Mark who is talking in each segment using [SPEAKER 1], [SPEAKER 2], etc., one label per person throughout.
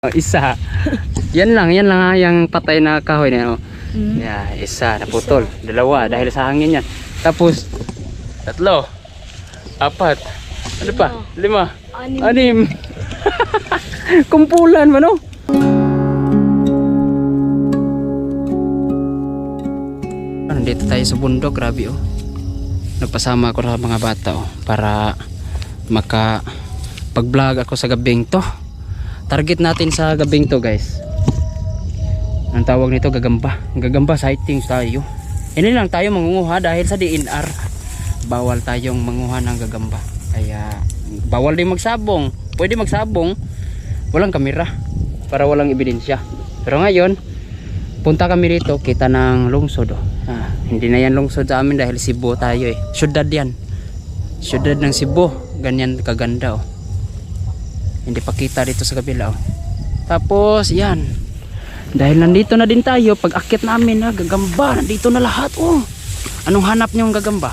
[SPEAKER 1] Oh, isa. Yan lang yung patay na kahoy na. Oh. Yeah, isa naputol. Dalawa dahil sa hangin yan. Tapos tatlo, apat, ano pa? Lima, anim. Kumpulan man oh. Nandito tayo sa bundok, grabe oh. Nagpasama ako sa mga bata oh, para maka pag-vlog ako sa gabing to. Target natin sa gabing to, guys. Ang tawag nito gagamba. Gagamba sightings tayo. Hindi lang tayo mangunguha dahil sa DNR. Bawal tayong manguha ng gagamba. Kaya bawal din magsabong. Pwede magsabong, walang kamera para walang ebidensya. Pero ngayon, punta kami dito, kita ng lungsod oh. Hindi na yan lungsod sa amin dahil Cebu tayo eh. Syudad yan. Syudad ng Cebu. Ganyan kaganda oh. Hindi pa kita dito sa kabila oh. Tapos yan, dahil nandito na din tayo, pag akyat namin gagamba, nandito na lahat oh. Anong hanap nyo ang gagamba?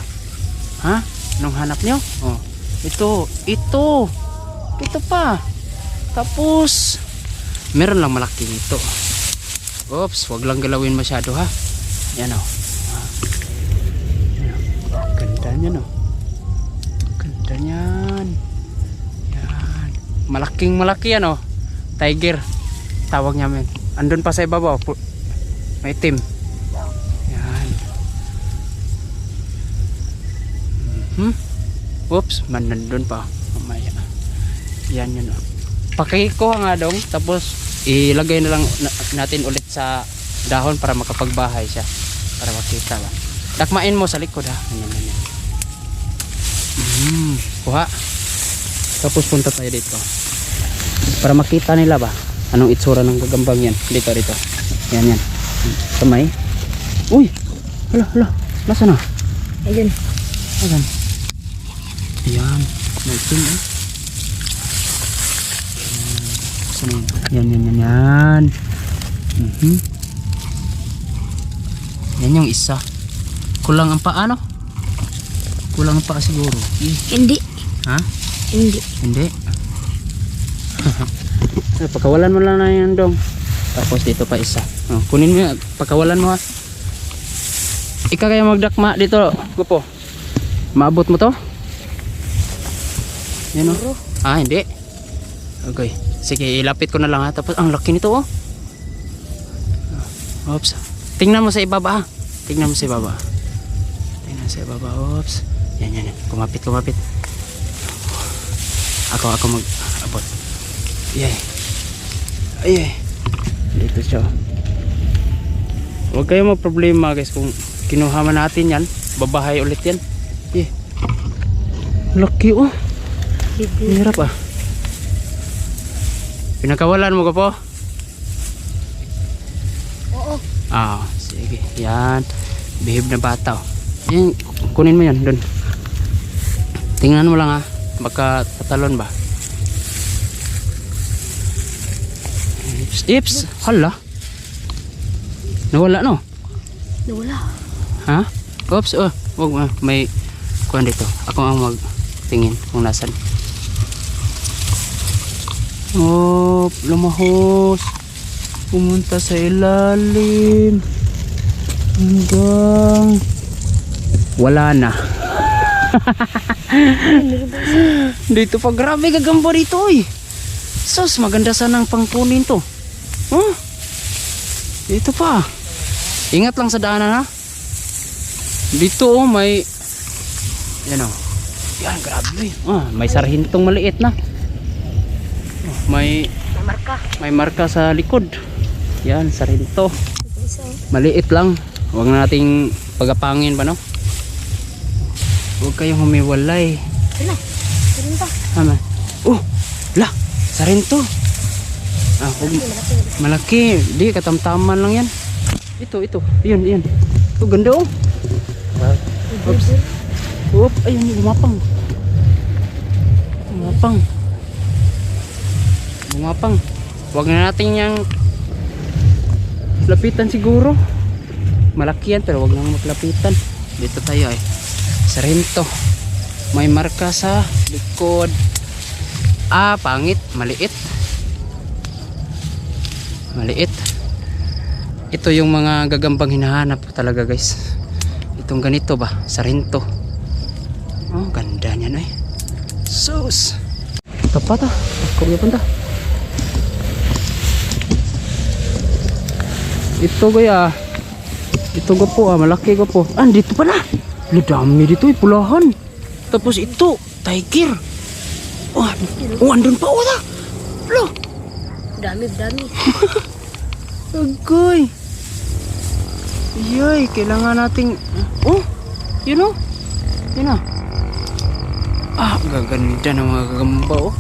[SPEAKER 1] Ha? Anong hanap nyo? Oh, ito pa. Tapos meron lang malaki dito. Oops, wag lang galawin masyado ha. Yan oh. Ganda niya no. Ganda niyan. Malaking malaki yan oh. Tiger tawag namin. Andun pa sa ibabaw, may itim. Yan. Oops, man nandun pa mamaya. Yan yun oh. Pakiko nga dong. Tapos ilagay na lang natin ulit sa dahon para makapagbahay siya, para makita ba. Dakmain mo sa likod ha. Yan. Kuha. Tapos punta tayo dito para makita nila ba anong itsura ng gagambang yan. Dito yan kamay. Uy, hala nasa na? Ayun. Yan naitim eh. Yan. Yan yung isa. Kulang ang paa no? Kulang ang paa siguro.
[SPEAKER 2] Hindi.
[SPEAKER 1] Ha? Hindi. Pagkawalan mo lang na yan dong. Tapos dito pa isa. Oh, kunin mo yan. Pagkawalan mo ha. Ika kaya magdakma dito. Gupo. Maabot mo to? Yan o. Hindi. Okay. Sige, ilapit ko na lang ha. Tapos ang laki nito oh. Oops. Tingnan mo sa ibaba ha. Tingnan mo sa ibaba. Oops. Yan. Kumapit. Ako mag-abot. Ay. Dito siya. Huwag kayo problema guys kung kinuha man natin yan. Babahay ulit yan. Laki oh. Hirap ah. Pinakawalan mo ko po?
[SPEAKER 2] Oo.
[SPEAKER 1] Sige. Yan. Behave na bata oh. Yan, kunin mo yan doon. Tingnan mo lang ha. Baka tatalon ba? Ips, hala. Nawala no?
[SPEAKER 2] Nawala.
[SPEAKER 1] Ha? Oops, wag may kuan dito. Ako ang magtingin kung nasan. Oh, lumahos. Pumunta sa ilalim. Hanggang wala na. Dito pa grabe gagamba dito eh. Sus, maganda sana ang pangkunin to. Dito pa. Ingat lang sa daanan ha. Dito may yan oh. Yan grabe. May sarhintong maliit na. May marka sa likod. Yan sarhinto. Maliit lang. Huwag na nating pagapangin ba no? Huwag kayong humiwalay.
[SPEAKER 2] Sarinto.
[SPEAKER 1] Sarinto. Malaki. Di, katamtaman lang yan. Ito. Yun. Ito, ganda oh. Oops. Ayun, Bumapang. Huwag na natin yung lapitan siguro. Malaki yan, pero huwag nang maglapitan. Dito tayo eh. Sarinto. May marka sa likod. Pangit, maliit. Maliit. Ito yung mga gagambang hinahanap talaga guys. Itong ganito ba? Sarinto. Oh, ganda niyan eh. Sus. Tapat ah. Ako yung punta. Ito gaya. Ito ko po ah. Malaki ko po. Ah, dito pa na. Dami dito eh. Pulahan. Tapos ito. Tiger. Oh, andun pa. Oh, ta. Lo.
[SPEAKER 2] Dami.
[SPEAKER 1] Agoy. Yoy, kailangan nating oh, yun oh. Yun ah. Ah, gaganda ng mga gagamba oh.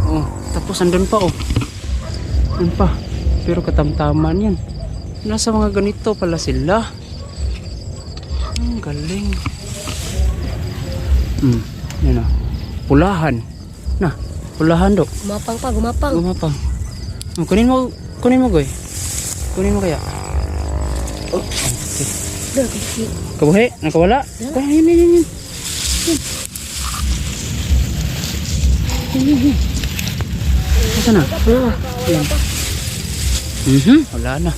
[SPEAKER 1] Oh, tapos andun pa oh. Andun pa. Pero katamtaman yan. Nasa mga ganito pala sila. Galing. Yun ah. Pulahan. Na, pulahan do.
[SPEAKER 2] Gumapang.
[SPEAKER 1] Gumapang. Kunin mo goy. Kunin mo kaya. Oh, okay. Kabuhi, nakawala. Kaya yun. Saan na? Wala na.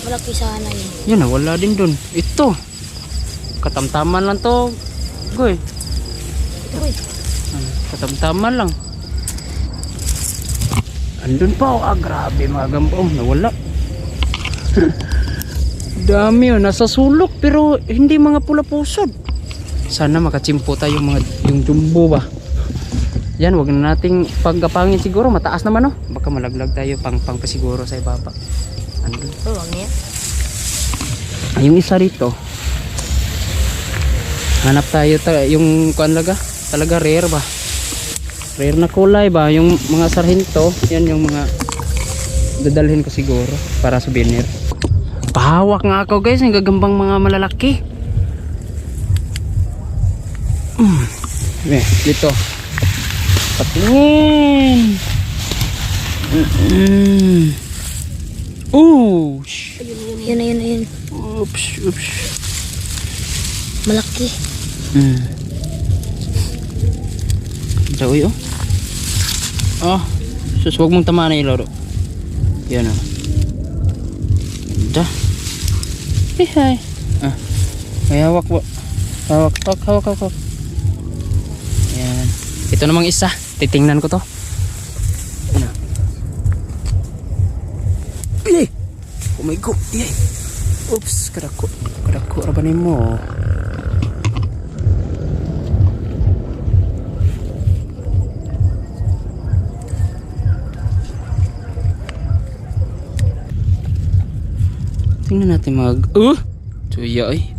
[SPEAKER 2] Malaki sana yun.
[SPEAKER 1] Yan na, wala din dun. Ito. Katamtaman lang to. Goy.
[SPEAKER 2] Ito ko eh.
[SPEAKER 1] Katamtaman lang. Andun pa oh. Ah, grabe mga gamba. Oh, nawala. Dami oh. Nasa sulok pero hindi mga pula pusod. Sana makachimpo tayo yung jumbo ba. Yan, wag na nating pagkapangin siguro. Mataas naman oh. Baka malaglag tayo pang pasiguro sa ibaba. Andun.
[SPEAKER 2] Wag niya.
[SPEAKER 1] Yung isa rito. Hanap tayo yung talaga rare ba. Rare na kulay ba. Yung mga sarhinto. Yan yung mga dadalhin ko siguro para souvenir. Pahawak nga ako guys. Yung gagambang mga malalaki. Dito. Patingin. Oh.
[SPEAKER 2] Yun.
[SPEAKER 1] Oops.
[SPEAKER 2] Malaki.
[SPEAKER 1] Dawi oh. Oh. Sus, huwag mong tamaan na ilaro. Yan oh. Ganda. Hi. Ah. May hawak po. Hawak. Yan. Ito namang isa. Titingnan ko to. Ano? Yay! Oh my god. Yay! Oops. Kadako. Rabanin mo. Tingnan natin tuya ay.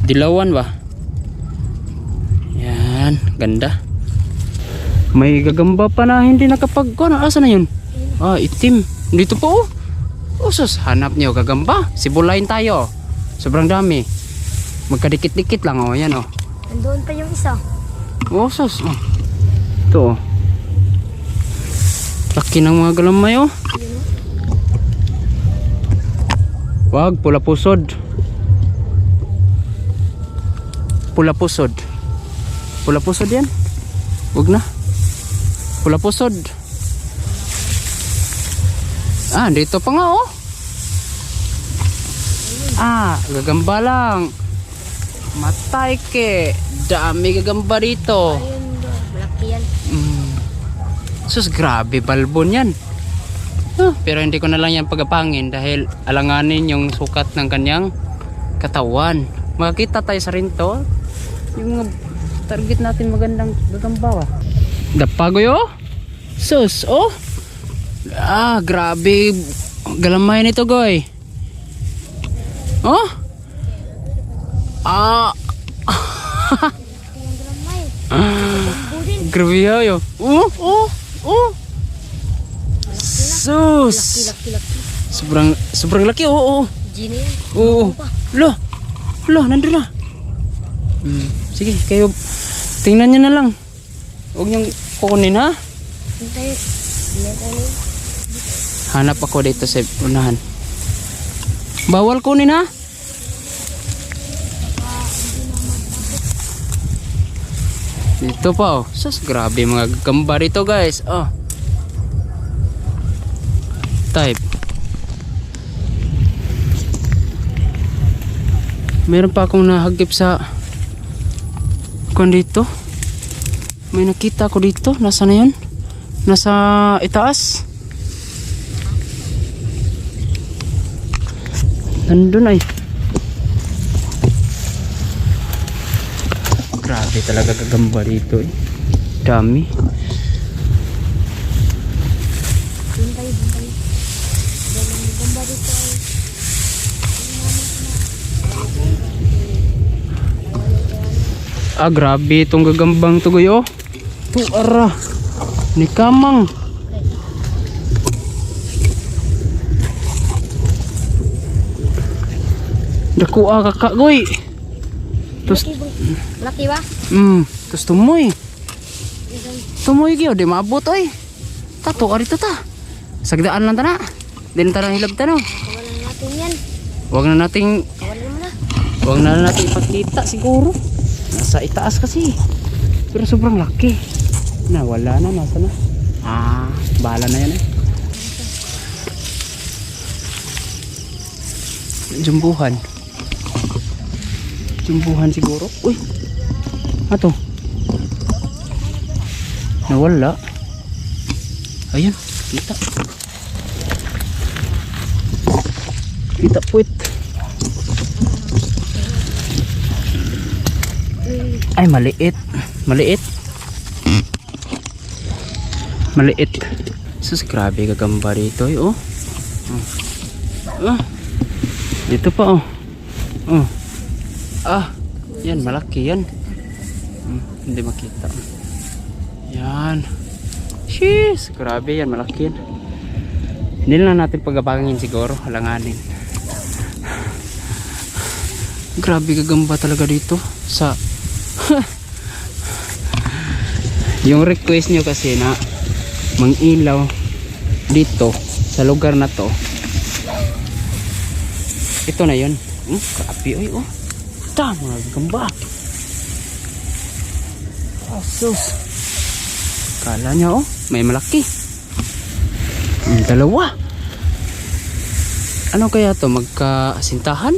[SPEAKER 1] Dilawan ba? Yan, ganda. May gagamba pa na hindi nakapagkuha. Asa na yun? Ah, itim. Dito po oh. Oh, sus, hanap niyo gagamba. Sibulain tayo. Sobrang dami. Magkadikit-dikit lang oh, yan oh.
[SPEAKER 2] Nandoon pa yung isa.
[SPEAKER 1] Oh, sus. Oh. Ito oh. Laki ng mga galamay oh. Wag, pula pusod yan. Wag na. Pula pusod. Ah, dito pa nga oh. Ah, gagamba lang. Matay ke. Dami gagamba dito.
[SPEAKER 2] Ayun doon. Malaki yan.
[SPEAKER 1] Sus, grabe balbon yan. Pero hindi ko na lang yan pagapangin dahil alanganin yung sukat ng kanyang katawan. Makakita tayo sa rinto. Yung target natin magandang gagamba. Dapagoy oh. Sus oh. Ah, grabe. Galamay nito goy. Oh. Ah. Grabe yo. Oh. Sus.
[SPEAKER 2] Laki.
[SPEAKER 1] Sobrang laki oh.
[SPEAKER 2] Gina yan.
[SPEAKER 1] Oo. Lo, nandun na. Sige, kayo tingnan niyo na lang. Huwag niyong kukunin ha.
[SPEAKER 2] Hintay.
[SPEAKER 1] Hanap ako dito sa unahan. Bawal kunin ha. Dito pa oh. Sus, grabe mga gamba rito guys. Oh. Type. Meron pa akong nahagip sa kung dito. May nakita ko dito. Nasa na yun? Nasa itaas. Nandun ay. Grabe talaga gagamba dito eh. Dami.
[SPEAKER 2] Doon tayo. Doon gamba dito ay.
[SPEAKER 1] Ah, grabe itong gagambang tugoy oh. Tuara. Ni kamang. Dako kakagoy. Tus
[SPEAKER 2] Laki ba?
[SPEAKER 1] tus tumoy. Tumoy gyud di maabot oy. Tato ari ta. Sagdaan lang ta na. Din ta nang hilab ta no.
[SPEAKER 2] Kawalan natin yan.
[SPEAKER 1] Wag na nating
[SPEAKER 2] Kawalan mo na.
[SPEAKER 1] Huwag na natin ipakita siguro. Nasa itaas kasi. Pero sobrang laki. Wala na. Nasa na? Ah, bahala na yan eh. Jumbuhan. Jumbuhan siguro. Uy! Ato. Nawala. Ayun. Kita. Kita puwit. Ay, maliit. Maliit. Maliit. Sus, grabe gagamba dito eh, oh. Dito pa, oh. Yan, malaki yan. Hindi makita. Yan. Sheesh, grabe yan, malaki yan. Hindi na natin pagabangin siguro, halanganin. Grabe gagamba talaga dito sa yung request nyo kasi na mangilaw dito sa lugar na to. Ito na yun. Grabe oy oh. Tama gagamba. Asus. Kala niya oh, may malaki. Dalawa. Ano kaya to, magkasintahan?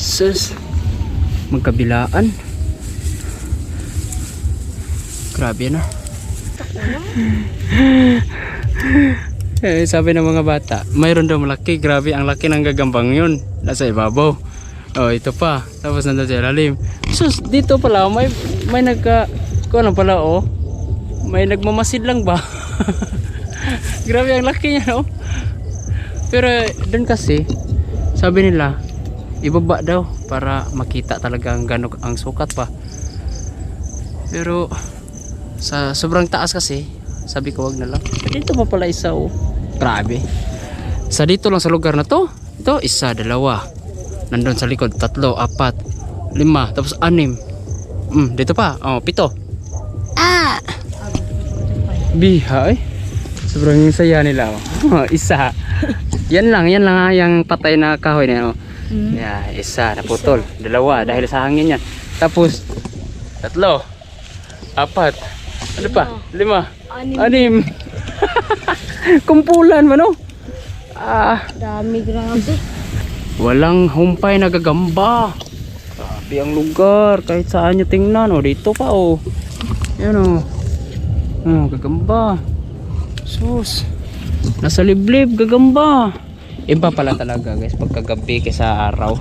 [SPEAKER 1] Sus, magkabilaan. Grabe na. Sabi ng mga bata, mayroon daw malaki. Grabe, ang laki ng gagambang yun. Nasa ibabaw. Oh, ito pa. Tapos nandun sa ilalim. Sus, dito pala may kung ano pala oh. May nagmamasid lang ba? Grabe ang laki niya no. Pero dun kasi sabi nila ibaba daw para makita talaga ang gano'n ang sukat pa. Pero sa sobrang taas kasi sabi ko wag na lang. Dito pa pala isa oh. Grabe. Sa dito lang sa lugar na to. Ito isa, dalawa. Nandun sa likod 3, 4, 5, tapos 6. Dito pa. Oh, 7. Biha eh. Sobrang saya nila oh. Isa. Yan lang yung patay na kahoy na oh. Yeah, isa naputol. 2 dahil sa hangin yan. Tapos 3, 4. Ano pa? 5, 6. Kumpulan man oh.
[SPEAKER 2] Dami grabe.
[SPEAKER 1] Walang humpay na gagamba. Grabe ang lugar. Kahit saan nyo tingnan oh. Dito pa oh. Yan oh. Gagamba. Sus. Nasa liblib gagamba. Iba pala talaga guys pagkagabi kaysa araw.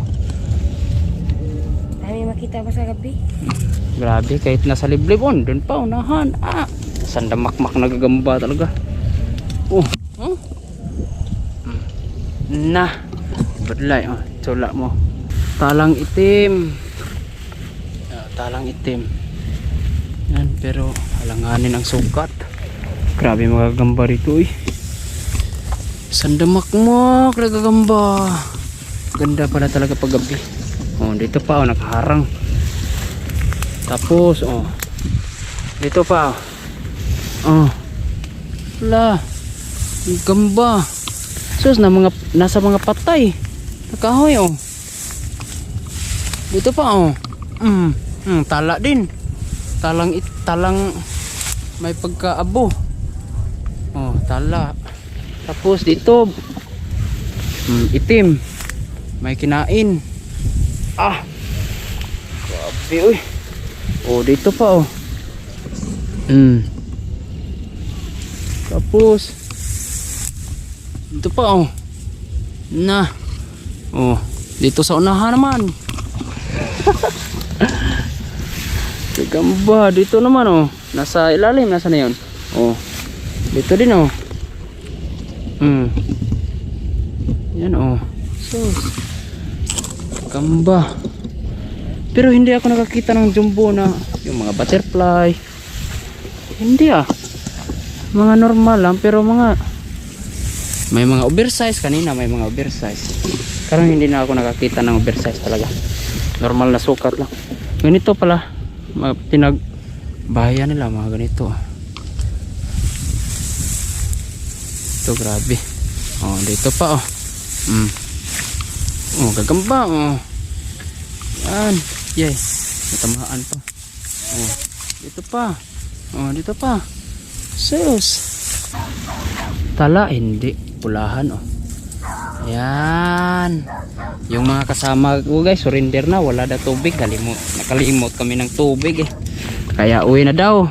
[SPEAKER 2] Dami makita ba sa gabi?
[SPEAKER 1] Grabe kahit nasa liblib on. Doon pa unahan. Sandamakmak na gagamba talaga. Na. Badlay oh. Tula mo. Talang itim. Talang itim. Yan pero alanganin ang sukat. Grabe mga gagamba rito eh. Sandamakmak na gagamba. Ganda pala talaga pag gabi. Oh, dito pa oh, nakaharang. Tapos oh. Dito pa oh. Wala. Gamba. Sus na nasa mga patay. Nakahoy oh. Dito pa oh. Tala din. Talang may pagkaabo. Oh, tala. Tapos dito Itim. May kinain. Grabe uy. Oh, dito pa oh. Tapos dito pa oh. Oh, dito sa unahan naman. Gagamba dito naman oh. Nasa ilalim, nasa na yun? Oh. Dito din oh. Yan oh. Gagamba. Pero hindi ako nakakita ng jumbo na yung mga butterfly. Hindi mga normal lang, pero may mga oversize kanina, may mga oversize. Pero hindi na ako nakakita ng oversize talaga. Normal na sukat lang. Ganito pala, pinagbahayan nila mga ganito. Ito grabe. Oh, dito pa oh. Oh, gagamba oh. Yan. Yay. Natamaan pa. Oh, dito pa. Oh, dito pa. Sus. Tala hindi, pulahan oh. Ayan. Yung mga kasama ko guys, surrender na, wala na tubig. Nakalimot kami ng tubig eh. Kaya uwi na daw.